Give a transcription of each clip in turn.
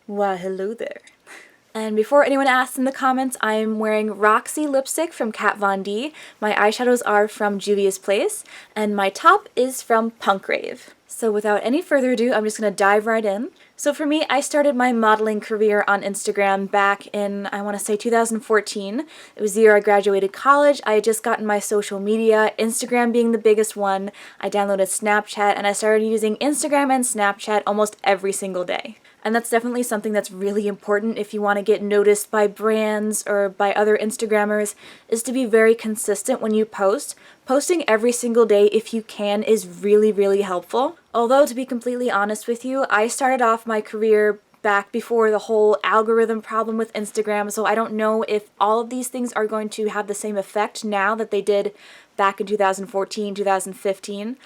Why, hello there. And before anyone asks in the comments, I'm wearing Roxy lipstick from Kat Von D. My eyeshadows are from Juvia's Place, and my top is from Punk Rave. So without any further ado, I'm just going to dive right in. So for me, I started my modeling career on Instagram back in, I want to say 2014. It was the year I graduated college. I had just gotten my social media, Instagram being the biggest one. I downloaded Snapchat, and I started using Instagram and Snapchat almost every single day. And that's definitely something that's really important if you want to get noticed by brands or by other Instagrammers, is to be very consistent when you post. Posting every single day, if you can, is really, really helpful. Although, to be completely honest with you, I started off my career back before the whole algorithm problem with Instagram, so I don't know if all of these things are going to have the same effect now that they did back in 2014, 2015.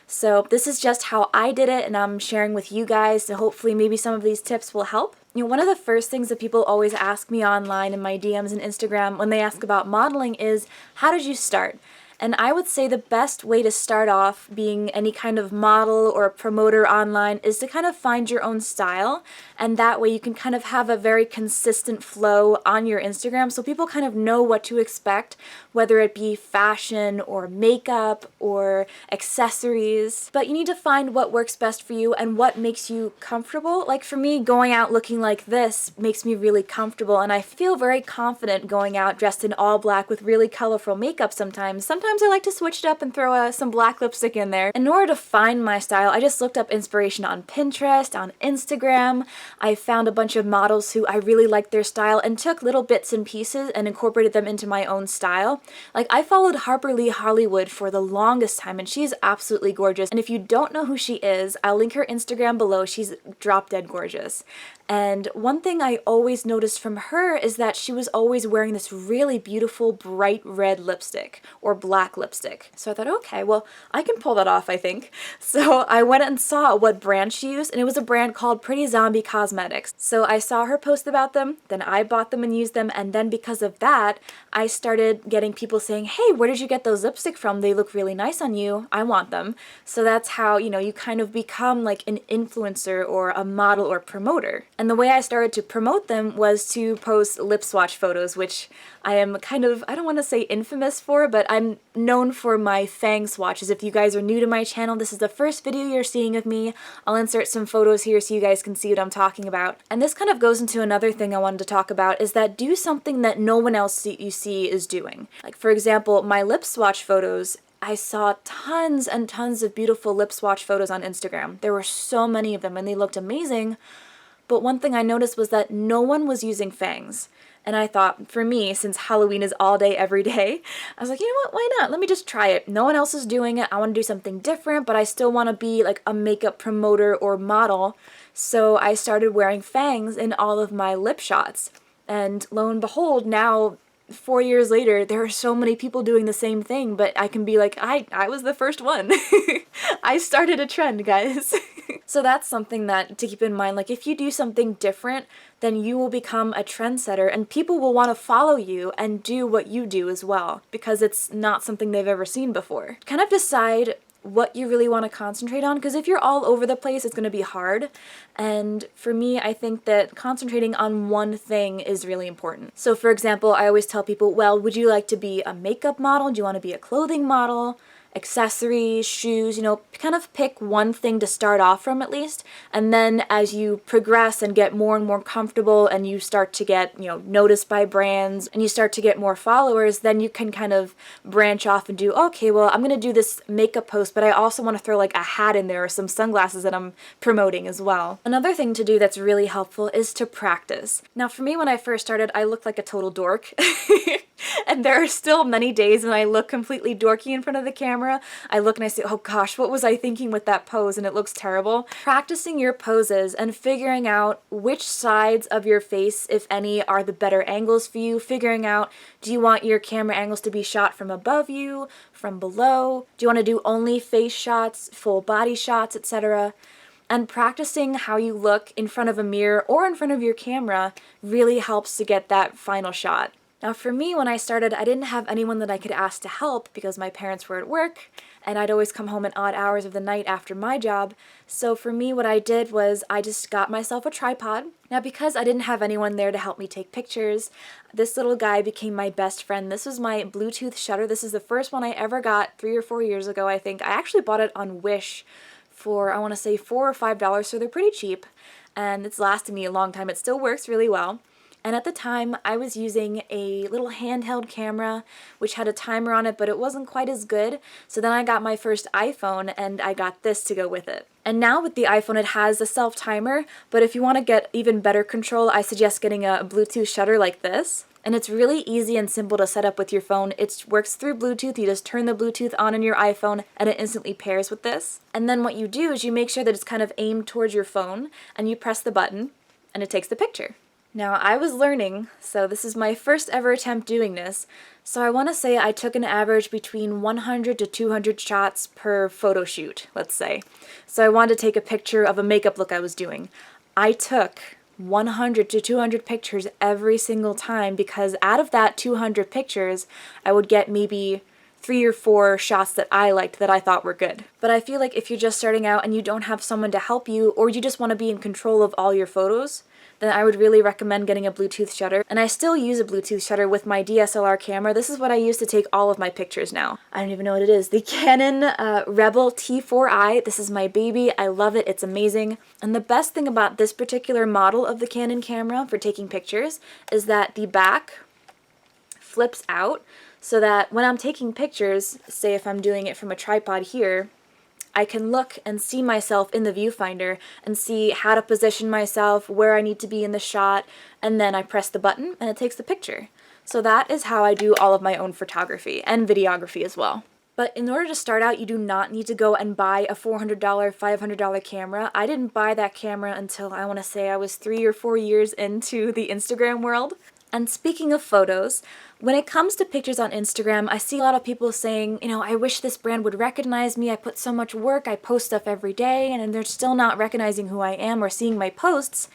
So this is just how I did it, and I'm sharing with you guys, and hopefully maybe some of these tips will help. You know, one of the first things that people always ask me online in my DMs and Instagram when they ask about modeling is, how did you start? And I would say the best way to start off being any kind of model or promoter online is to kind of find your own style, and that way you can kind of have a very consistent flow on your Instagram so people kind of know what to expect, whether it be fashion or makeup or accessories. But you need to find what works best for you and what makes you comfortable. Like for me, going out looking like this makes me really comfortable, and I feel very confident going out dressed in all black with really colorful makeup sometimes. Sometimes I like to switch it up and throw some black lipstick in there. In order to find my style, I just looked up inspiration on Pinterest, on Instagram. I found a bunch of models who I really liked their style and took little bits and pieces and incorporated them into my own style. Like, I followed Harper Lee Hollywood for the longest time, and she's absolutely gorgeous. And if you don't know who she is, I'll link her Instagram below. She's drop dead gorgeous. And one thing I always noticed from her is that she was always wearing this really beautiful bright red lipstick or black lipstick. So I thought, okay, well, I can pull that off, I think. So I went and saw what brand she used, and it was a brand called Pretty Zombie Cosmetics. So I saw her post about them, then I bought them and used them, and then because of that, I started getting people saying, hey, where did you get those lipstick from? They look really nice on you. I want them. So that's how, you know, you kind of become like an influencer or a model or promoter. And the way I started to promote them was to post lip swatch photos, which I am kind of, I don't want to say infamous for, but I'm known for my fang swatches. If you guys are new to my channel, this is the first video you're seeing of me. I'll insert some photos here so you guys can see what I'm talking about. And this kind of goes into another thing I wanted to talk about, is that do something that no one else you see is doing. Like, for example, my lip swatch photos, I saw tons and tons of beautiful lip swatch photos on Instagram. There were so many of them and they looked amazing. But one thing I noticed was that no one was using fangs. And I thought, for me, since Halloween is all day, every day, I was like, you know what, why not? Let me just try it. No one else is doing it. I want to do something different, but I still want to be like a makeup promoter or model. So I started wearing fangs in all of my lip shots. And lo and behold, now 4 years later, there are so many people doing the same thing, but I can be like, I was the first one. I started a trend, guys. So that's something that to keep in mind. Like, if you do something different, then you will become a trendsetter, and people will want to follow you and do what you do as well, because it's not something they've ever seen before. Kind of decide what you really want to concentrate on, because if you're all over the place, it's going to be hard. And for me, I think that concentrating on one thing is really important. So for example, I always tell people, well, would you like to be a makeup model? Do you want to be a clothing model? Accessories, shoes, you know, kind of pick one thing to start off from at least, and then as you progress and get more and more comfortable and you start to get, you know, noticed by brands and you start to get more followers, then you can kind of branch off and do, okay, well, I'm gonna do this makeup post, but I also want to throw like a hat in there or some sunglasses that I'm promoting as well. Another thing to do that's really helpful is to practice. Now for me, when I first started, I looked like a total dork. And there are still many days when I look completely dorky in front of the camera. I look and I say, oh gosh, what was I thinking with that pose? And it looks terrible. Practicing your poses and figuring out which sides of your face, if any, are the better angles for you. Figuring out, do you want your camera angles to be shot from above you, from below? Do you want to do only face shots, full body shots, etc.? And practicing how you look in front of a mirror or in front of your camera really helps to get that final shot. Now for me, when I started, I didn't have anyone that I could ask to help because my parents were at work and I'd always come home at odd hours of the night after my job. So for me, what I did was I just got myself a tripod. Now because I didn't have anyone there to help me take pictures, this little guy became my best friend. This was my Bluetooth shutter. This is the first one I ever got 3 or 4 years ago, I think. I actually bought it on Wish for, I want to say $4 or $5, so they're pretty cheap. And it's lasted me a long time. It still works really well. And at the time, I was using a little handheld camera, which had a timer on it, but it wasn't quite as good. So then I got my first iPhone, and I got this to go with it. And now with the iPhone, it has a self-timer, but if you want to get even better control, I suggest getting a Bluetooth shutter like this. And it's really easy and simple to set up with your phone. It works through Bluetooth. You just turn the Bluetooth on your iPhone, and it instantly pairs with this. And then what you do is you make sure that it's kind of aimed towards your phone, and you press the button, and it takes the picture. Now, I was learning, so this is my first ever attempt doing this, so I want to say I took an average between 100 to 200 shots per photo shoot, let's say. So I wanted to take a picture of a makeup look I was doing. I took 100 to 200 pictures every single time because out of that 200 pictures, I would get maybe 3 or 4 shots that I liked that I thought were good. But I feel like if you're just starting out and you don't have someone to help you, or you just want to be in control of all your photos, then I would really recommend getting a Bluetooth shutter. And I still use a Bluetooth shutter with my DSLR camera. This is what I use to take all of my pictures now. I don't even know what it is. The Canon Rebel T4i. This is my baby. I love it. It's amazing. And the best thing about this particular model of the Canon camera for taking pictures is that the back flips out so that when I'm taking pictures, say if I'm doing it from a tripod here, I can look and see myself in the viewfinder and see how to position myself, where I need to be in the shot, and then I press the button and it takes the picture. So that is how I do all of my own photography and videography as well. But in order to start out, you do not need to go and buy a $400, $500 camera. I didn't buy that camera until I want to say I was 3 or 4 years into the Instagram world. And speaking of photos, when it comes to pictures on Instagram, I see a lot of people saying, you know, I wish this brand would recognize me. I put so much work, I post stuff every day, and they're still not recognizing who I am or seeing my posts.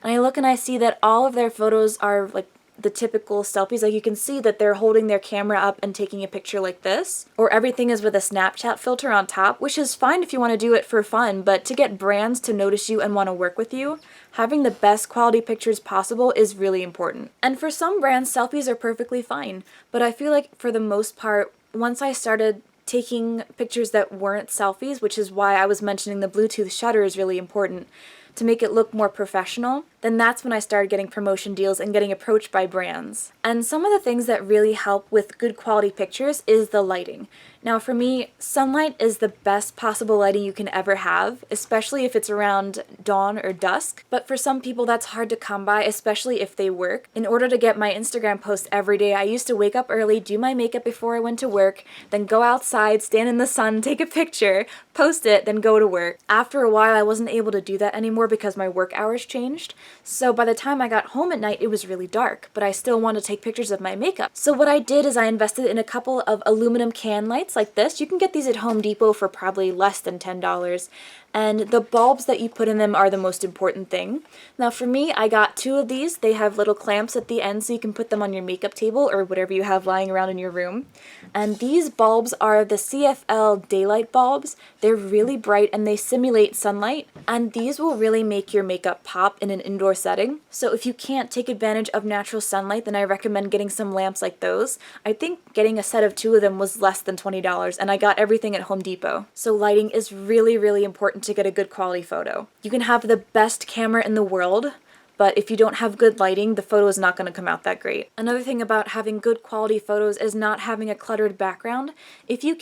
And I look and I see that all of their photos are like the typical selfies. Like you can see that they're holding their camera up and taking a picture like this, or everything is with a Snapchat filter on top, which is fine if you want to do it for fun, but to get brands to notice you and want to work with you, having the best quality pictures possible is really important. And for some brands, selfies are perfectly fine, but I feel like for the most part, once I started taking pictures that weren't selfies, which is why I was mentioning the Bluetooth shutter is really important, to make it look more professional, then that's when I started getting promotion deals and getting approached by brands. And some of the things that really help with good quality pictures is the lighting. Now for me, sunlight is the best possible lighting you can ever have, especially if it's around dawn or dusk. But for some people that's hard to come by, especially if they work. In order to get my Instagram posts every day, I used to wake up early, do my makeup before I went to work, then go outside, stand in the sun, take a picture, post it, then go to work. After a while, I wasn't able to do that anymore because my work hours changed. So by the time I got home at night, it was really dark, but I still wanted to take pictures of my makeup. So what I did is I invested in a couple of aluminum can lights like this. You can get these at Home Depot for probably less than $10. And the bulbs that you put in them are the most important thing. Now for me, I got 2 of these. They have little clamps at the end so you can put them on your makeup table or whatever you have lying around in your room. And these bulbs are the CFL daylight bulbs. They're really bright and they simulate sunlight. And these will really make your makeup pop in an indoor setting. So if you can't take advantage of natural sunlight, then I recommend getting some lamps like those. I think getting a set of 2 of them was less than $20 and I got everything at Home Depot. So lighting is really, really important to get a good quality photo. You can have the best camera in the world, but if you don't have good lighting, the photo is not going to come out that great. Another thing about having good quality photos is not having a cluttered background. If you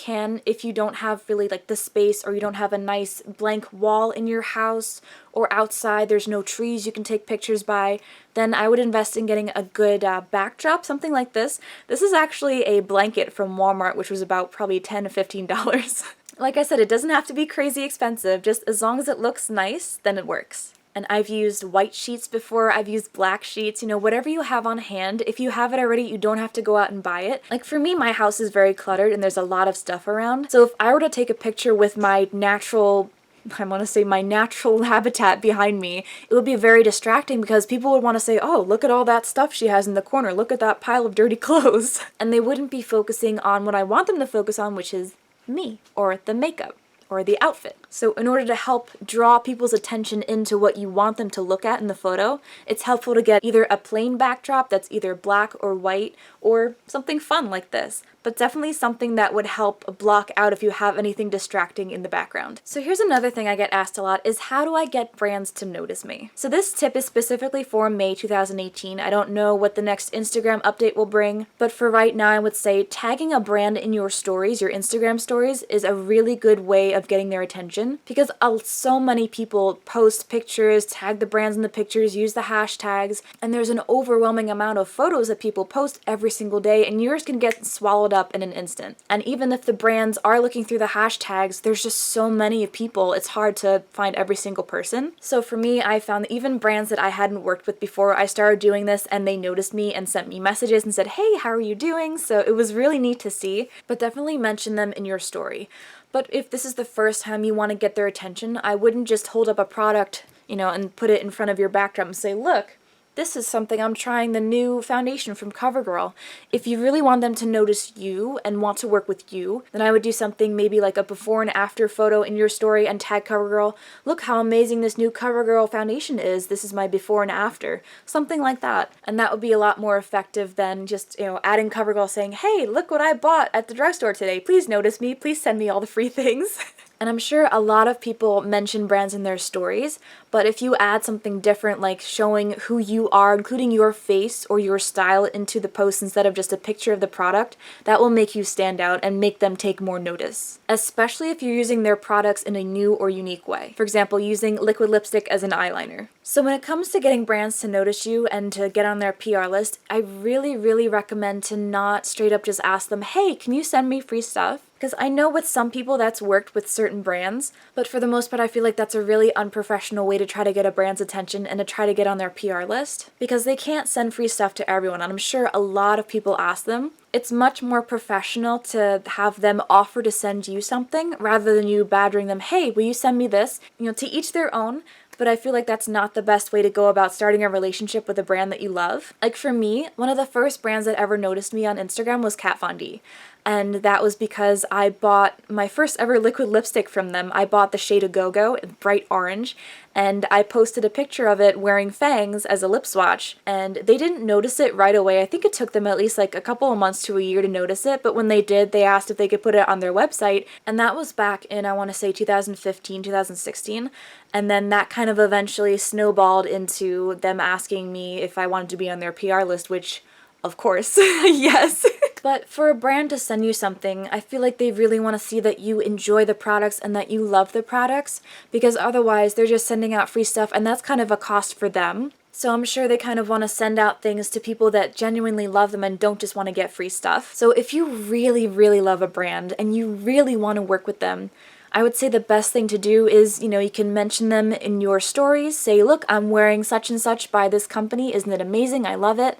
don't have really like the space or you don't have a nice blank wall in your house or outside, there's no trees you can take pictures by, then I would invest in getting a good backdrop, something like this. This is actually a blanket from Walmart, which was about probably $10 to $15. Like I said, it doesn't have to be crazy expensive, just as long as it looks nice, then it works. And I've used white sheets before, I've used black sheets, whatever you have on hand. If you have it already, you don't have to go out and buy it. Like for me, my house is very cluttered and there's a lot of stuff around. So if I were to take a picture with my natural I want to say my natural habitat behind me, it would be very distracting because people would want to say, oh, look at all that stuff she has in the corner, look at that pile of dirty clothes. And they wouldn't be focusing on what I want them to focus on, which is me, or the makeup, or the outfit. So in order to help draw people's attention into what you want them to look at in the photo, it's helpful to get either a plain backdrop that's either black or white, or something fun like this, but definitely something that would help block out if you have anything distracting in the background. So here's another thing I get asked a lot is how do I get brands to notice me? So this tip is specifically for May 2018. I don't know what the next Instagram update will bring, but for right now I would say tagging a brand in your stories, your Instagram stories, is a really good way of getting their attention because so many people post pictures, tag the brands in the pictures, use the hashtags, and there's an overwhelming amount of photos that people post every single day, and yours can get swallowed up in an instant. And even if the brands are looking through the hashtags, there's just so many people, it's hard to find every single person. So for me, I found that even brands that I hadn't worked with before, I started doing this and they noticed me and sent me messages and said, hey, how are you doing? So it was really neat to see, but definitely mention them in your story. But if this is the first time you want to get their attention, I wouldn't just hold up a product, and put it in front of your backdrop and say, look, this is something I'm trying, the new foundation from CoverGirl. If you really want them to notice you and want to work with you, then I would do something maybe like a before and after photo in your story and tag CoverGirl. Look how amazing this new CoverGirl foundation is. This is my before and after. Something like that. And that would be a lot more effective than just, adding CoverGirl saying, hey, look what I bought at the drugstore today. Please notice me. Please send me all the free things. And I'm sure a lot of people mention brands in their stories, but if you add something different like showing who you are, including your face or your style into the post instead of just a picture of the product, that will make you stand out and make them take more notice. Especially if you're using their products in a new or unique way. For example, using liquid lipstick as an eyeliner. So when it comes to getting brands to notice you and to get on their PR list, I really, really recommend to not straight up just ask them, hey, can you send me free stuff? Because I know with some people that's worked with certain brands, but for the most part I feel like that's a really unprofessional way to try to get a brand's attention and to try to get on their PR list, because they can't send free stuff to everyone, and I'm sure a lot of people ask them. It's much more professional to have them offer to send you something rather than you badgering them, hey, will you send me this? To each their own. But I feel like that's not the best way to go about starting a relationship with a brand that you love. Like for me, one of the first brands that ever noticed me on Instagram was Kat Von D. And that was because I bought my first ever liquid lipstick from them. I bought the shade of Go-Go, bright orange, and I posted a picture of it wearing fangs as a lip swatch, and they didn't notice it right away. I think it took them at least like a couple of months to a year to notice it, but when they did, they asked if they could put it on their website, and that was back in, I want to say 2015, 2016, and then that kind of eventually snowballed into them asking me if I wanted to be on their PR list, which, of course, yes. But for a brand to send you something, I feel like they really want to see that you enjoy the products and that you love the products, because otherwise they're just sending out free stuff and that's kind of a cost for them. So I'm sure they kind of want to send out things to people that genuinely love them and don't just want to get free stuff. So if you really, really love a brand and you really want to work with them, I would say the best thing to do is, you can mention them in your stories. Say, look, I'm wearing such and such by this company. Isn't it amazing? I love it.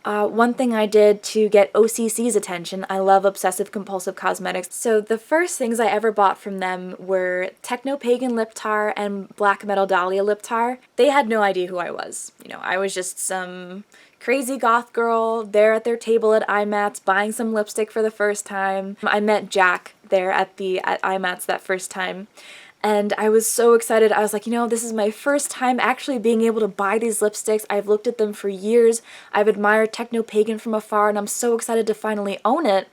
One thing I did to get OCC's attention, I love obsessive compulsive cosmetics, so the first things I ever bought from them were Techno Pagan lip tar and Black Metal Dahlia lip tar. They had no idea who I was. I was just some crazy goth girl there at their table at IMATS buying some lipstick for the first time. I met Jack there at IMATS that first time. And I was so excited. I was like, this is my first time actually being able to buy these lipsticks. I've looked at them for years. I've admired Techno Pagan from afar, and I'm so excited to finally own it.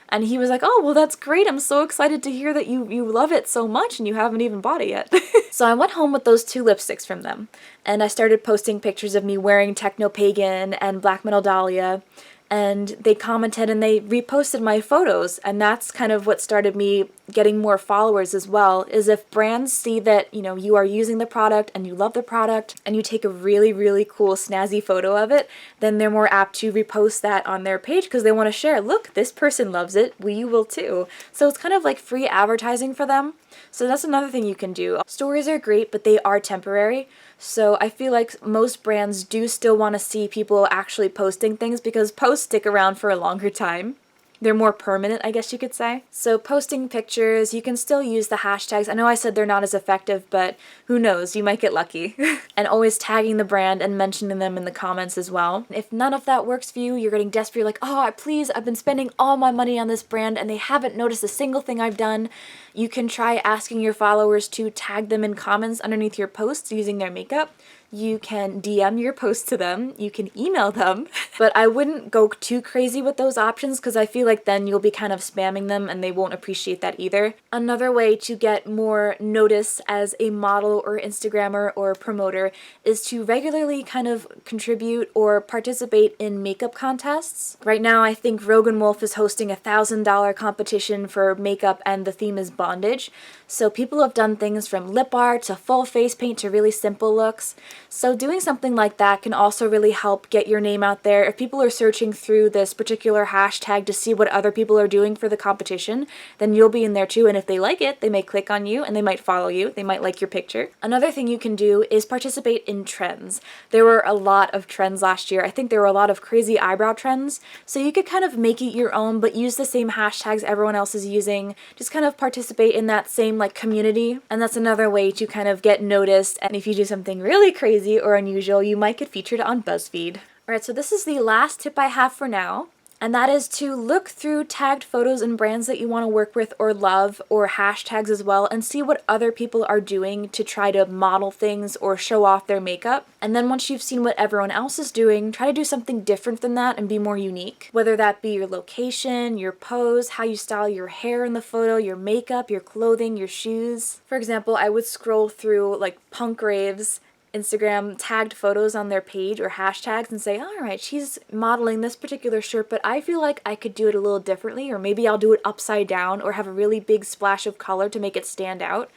And he was like, oh, well, that's great. I'm so excited to hear that you love it so much and you haven't even bought it yet. So I went home with those 2 lipsticks from them. And I started posting pictures of me wearing Techno Pagan and Black Metal Dahlia. And they commented and they reposted my photos, and that's kind of what started me getting more followers as well, is if brands see that, you are using the product and you love the product and you take a really, really cool snazzy photo of it, then they're more apt to repost that on their page because they want to share, look, this person loves it, we will too. So it's kind of like free advertising for them. So that's another thing you can do. Stories are great, but they are temporary. So I feel like most brands do still want to see people actually posting things because posts stick around for a longer time. They're more permanent, I guess you could say. So posting pictures, you can still use the hashtags. I know I said they're not as effective, but who knows, you might get lucky. And always tagging the brand and mentioning them in the comments as well. If none of that works for you, you're getting desperate, you're like, oh, please, I've been spending all my money on this brand and they haven't noticed a single thing I've done. You can try asking your followers to tag them in comments underneath your posts using their makeup. You can DM your post to them, you can email them, but I wouldn't go too crazy with those options because I feel like then you'll be kind of spamming them and they won't appreciate that either. Another way to get more notice as a model or Instagrammer or promoter is to regularly kind of contribute or participate in makeup contests. Right now I think Rogan Wolf is hosting a $1,000 competition for makeup and the theme is bondage. So people have done things from lip art to full face paint to really simple looks. So doing something like that can also really help get your name out there. If people are searching through this particular hashtag to see what other people are doing for the competition, then you'll be in there too, and if they like it, they may click on you and they might follow you, they might like your picture. Another thing you can do is participate in trends. There were a lot of trends last year. I think there were a lot of crazy eyebrow trends, so you could kind of make it your own, but use the same hashtags everyone else is using. Just kind of participate in that same like community, and that's another way to kind of get noticed, and if you do something really crazy or unusual, you might get featured on BuzzFeed. Alright, so this is the last tip I have for now, and that is to look through tagged photos and brands that you want to work with or love, or hashtags as well, and see what other people are doing to try to model things or show off their makeup. And then once you've seen what everyone else is doing, try to do something different than that and be more unique. Whether that be your location, your pose, how you style your hair in the photo, your makeup, your clothing, your shoes. For example, I would scroll through like Punk Rave's Instagram tagged photos on their page or hashtags and say, all right, she's modeling this particular shirt, but I feel like I could do it a little differently, or maybe I'll do it upside down or have a really big splash of color to make it stand out.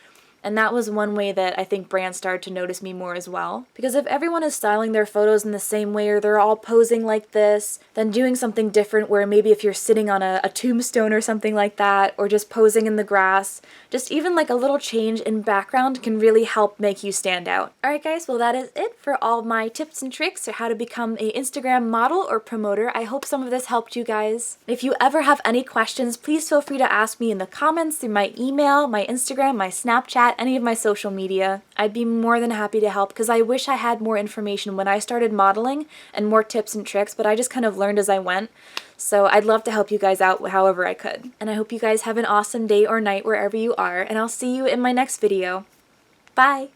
And that was one way that I think brands started to notice me more as well. Because if everyone is styling their photos in the same way, or they're all posing like this, then doing something different where maybe if you're sitting on a tombstone or something like that, or just posing in the grass, just even like a little change in background can really help make you stand out. Alright guys, well that is it for all my tips and tricks for how to become an Instagram model or promoter. I hope some of this helped you guys. If you ever have any questions, please feel free to ask me in the comments through my email, my Instagram, my Snapchat, any of my social media. I'd be more than happy to help because I wish I had more information when I started modeling and more tips and tricks, but I just kind of learned as I went. So I'd love to help you guys out however I could. And I hope you guys have an awesome day or night wherever you are, and I'll see you in my next video. Bye!